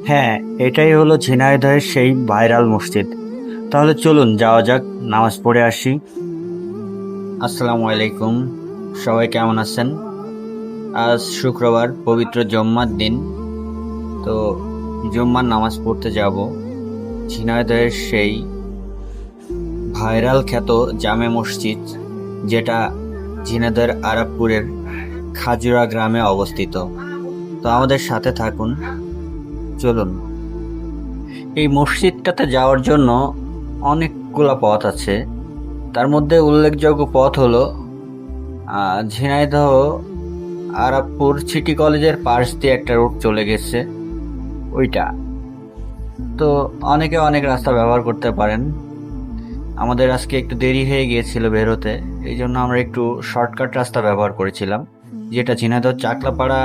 হ্যাঁ, এটাই হলো ঝিনাইদহের সেই ভাইরাল মসজিদ। তাহলে চলুন যাওয়া যাক, নামাজ পড়ে আসি। আসসালামু আলাইকুম, সবাই কেমন আছেন? আজ শুক্রবার, পবিত্র জুম্মার দিন। তো জুম্মার নামাজ পড়তে যাব ঝিনাইদহের সেই ভাইরাল খ্যাত জামে মসজিদ, যেটা ঝিনাইদহের আরাপপুরের খাজুরা গ্রামে অবস্থিত। তো আমাদের সাথে থাকুন, চলুন। এই মসজিদটাতে যাওয়ার জন্য অনেকগুলা পথ আছে। তার মধ্যে উল্লেখযোগ্য পথ হলো ঝিনাইদহ আরাপপুর সিটি কলেজের পাশ দিয়ে একটা রোড চলে গেছে, ওইটা। তো অনেকে অনেক রাস্তা ব্যবহার করতে পারেন। আমাদের আজকে একটু দেরি হয়ে গিয়েছিল বেরোতে, এই জন্য আমরা একটু শর্টকাট রাস্তা ব্যবহার করেছিলাম, যেটা ঝিনাইদহ চাকলাপাড়া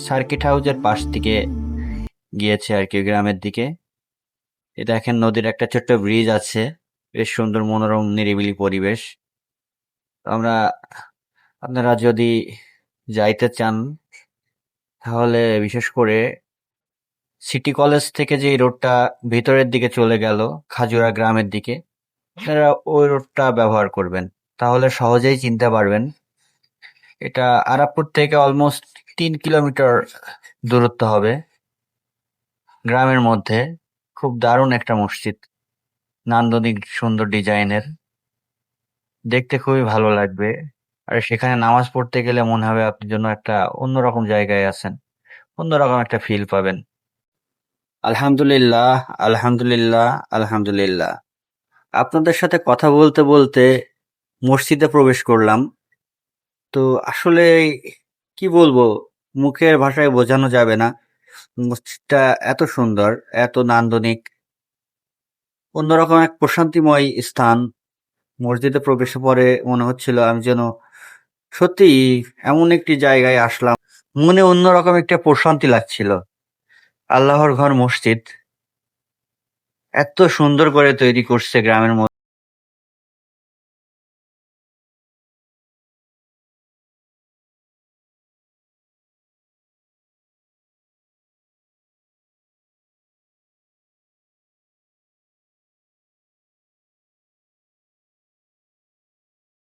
সার্কিট হাউসের পাশ থেকে গিয়েছে আর কি, গ্রামের দিকে। এ দেখেন, নদীর একটা ছোট্ট ব্রিজ আছে, বেশ সুন্দর মনোরম নিরিবিলি পরিবেশ। আমরা আপনারা যদি যাইতে চান, তাহলে বিশেষ করে সিটি কলেজ থেকে যে রোডটা ভিতরের দিকে চলে গেল খাজুরা গ্রামের দিকে, আপনারা ওই রোডটা ব্যবহার করবেন, তাহলে সহজেই চিনতে পারবেন। এটা আরাপপুর থেকে অলমোস্ট 3 কিলোমিটার দূরত্ব হবে, গ্রামের মধ্যে। খুব দারুণ একটা মসজিদ, নান্দনিক সুন্দর ডিজাইনের, দেখতে খুবই ভালো লাগবে। আর সেখানে নামাজ পড়তে গেলে মনে হবে আপনার জন্য একটা অন্যরকম জায়গায় আছেন, অন্যরকম একটা ফিল পাবেন। আলহামদুলিল্লাহ, আলহামদুলিল্লাহ, আলহামদুলিল্লাহ। আপনাদের সাথে কথা বলতে বলতে মসজিদে প্রবেশ করলাম। তো আসলে কি বলবো, মুখের ভাষায় বোঝানো যাবে না। মসজিদটা এত সুন্দর, এত নান্দনিক, অন্যরকম এক প্রশান্তিময় স্থান। মসজিদে প্রবেশের পরে মনে হচ্ছিল আমি যেন সত্যি এমন একটি জায়গায় আসলাম, মনে অন্যরকম একটা প্রশান্তি লাগছিল। আল্লাহর ঘর মসজিদ এত সুন্দর করে তৈরি করছে গ্রামের মধ্যে।